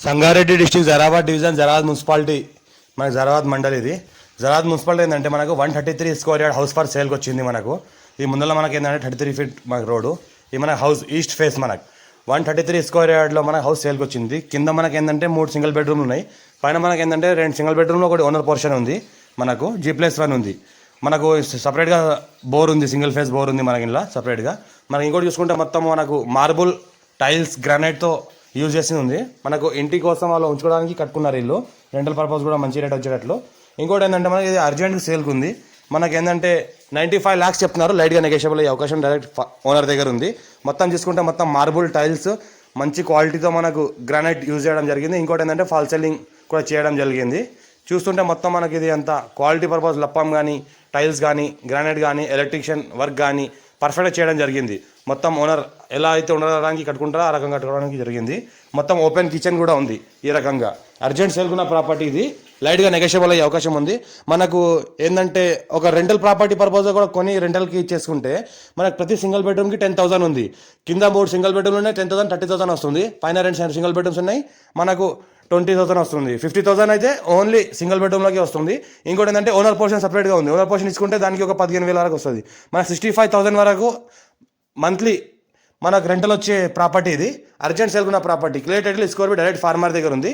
Sangareddy district Zaheerabad division Zaheerabad municipality మన జరాబాద్ మండల్ ఇది. Zaheerabad municipality ఏంటంటే మనకు 133 స్క్వేర్ యార్డ్ హౌస్ ఫర్ సేల్కి వచ్చింది. మనకు ఈ ముందర మనకి ఏంటంటే 33 ఫీట్ మనకు రోడ్డు. ఈ మన హౌస్ ఈస్ట్ ఫేస్ మనకు 133 స్క్వేర్ యార్డ్లో మనకు హౌస్ సేల్కి వచ్చింది. కింద మనకి ఏంటంటే 3 సింగిల్ బెడ్రూమ్లు ఉన్నాయి. పైన మనకి ఏంటంటే 2 సింగిల్ బెడ్రూమ్లో ఒకటి ఓనర్ పోర్షన్ ఉంది. మనకు G+1 ఉంది. మనకు సపరేట్గా బోర్ ఉంది, సింగిల్ ఫేస్ బోర్ ఉంది మనకి ఇలా సపరేట్గా. మనకి ఇంకోటి చూసుకుంటే మొత్తం మనకు మార్బుల్ టైల్స్ గ్రానైట్తో యూజ్ చేసింది ఉంది. మనకు ఇంటి కోసం వాళ్ళు ఉంచుకోవడానికి కట్టుకున్నారు ఇల్లు. రెంటల్ పర్పస్ కూడా మంచి రేట్ వచ్చేటట్లు. ఇంకోటి ఏంటంటే మనకి ఇది అర్జెంట్గా సేల్కి ఉంది. మనకి ఏంటంటే 95 lakhs చెప్తున్నారు. లైట్గా నెగోషియబుల్ అయ్యే అవకాశం డైరెక్ట్ ఓనర్ దగ్గర ఉంది. మొత్తం చూసుకుంటే మొత్తం మార్బుల్ టైల్స్ మంచి క్వాలిటీతో మనకు గ్రానైట్ యూజ్ చేయడం జరిగింది. ఇంకోటి ఏంటంటే ఫాల్ సెల్లింగ్ కూడా చేయడం జరిగింది. చూస్తుంటే మొత్తం మనకి ఇది అంతా క్వాలిటీ పర్పస్ లప్పం కానీ టైల్స్ కానీ గ్రానైట్ కానీ ఎలక్ట్రీషియన్ వర్క్ కానీ పర్ఫెక్ట్గా చేయడం జరిగింది. మొత్తం ఓనర్ ఎలా అయితే ఉండడానికి కట్టుకుంటారో ఆ రకంగా కట్టుకోవడానికి జరిగింది. మొత్తం ఓపెన్ కిచెన్ కూడా ఉంది. ఈ రకంగా అర్జెంట్ సేల్కున్న ప్రాపర్టీ ఇది. లైట్గా నెగోషియబుల్ అయ్యే అవకాశం ఉంది. మనకు ఏంటంటే ఒక రెంటల్ ప్రాపర్టీ పర్పస్ కూడా కొని రెంటల్కి ఇచ్చేసుకుంటే మనకు ప్రతి సింగిల్ బెడ్రూమ్కి 10,000 ఉంది. కింద 3 సింగిల్ బెడ్రూమ్లు ఉన్నాయి, 10,000 30,000 వస్తుంది. పైన 2 సింగిల్ బెడ్రూమ్స్ ఉన్నాయి, మనకు 20,000 వస్తుంది. 50,000 అయితే ఓన్లీ సింగిల్ బెడ్రూమ్లోకి వస్తుంది. ఇంకోటి ఏంటంటే ఓనర్ పోర్షన్ సపరేట్గా ఉంది. ఓనర్ పోర్షన్ ఇచ్చుకుంటే దానికి ఒక 15,000 వరకు వస్తుంది. మనకు 65,000 వరకు మంత్లీ మనకు రెంటల్ వచ్చే ప్రాపర్టీ ఇది. అర్జెంట్ సేల్కున్న property clear title score direct farmer దగ్గర ఉంది.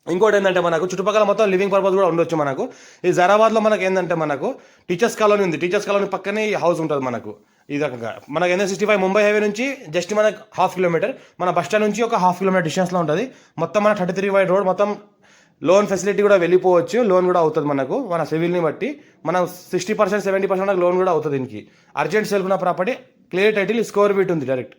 ఇంకోటి ఏంటంటే మనకు చుట్టుపక్కల మొత్తం లివింగ్ పర్పస్ కూడా ఉండొచ్చు. మనకు ఈ జరాబాద్లో మనకు ఏంటంటే మనకు టీచర్స్ కాలనీ ఉంది. టీచర్స్ కాలనీ పక్కనే ఈ హౌస్ ఉంటుంది మనకు. ఈ రకంగా మనకు NH65 ముంబై హైవే నుంచి జస్ట్ మనకు 1/2 కిలోమీటర్, మన బస్ స్టాండ్ నుంచి ఒక 1/2 కిలోమీటర్ డిస్టెన్స్లో ఉంటుంది. మొత్తం మన 33 వైడ్ రోడ్. మొత్తం లోన్ ఫెసిలిటీ కూడా వెళ్ళిపోవచ్చు. లోన్ కూడా అవుతుంది మనకు మన సివిల్ని బట్టి. మనం 60% 70% లోన్ కూడా అవుతుంది దీనికి. అర్జెంట్ సేల్కున్న property clear title score beat ఉంది డైరెక్ట్.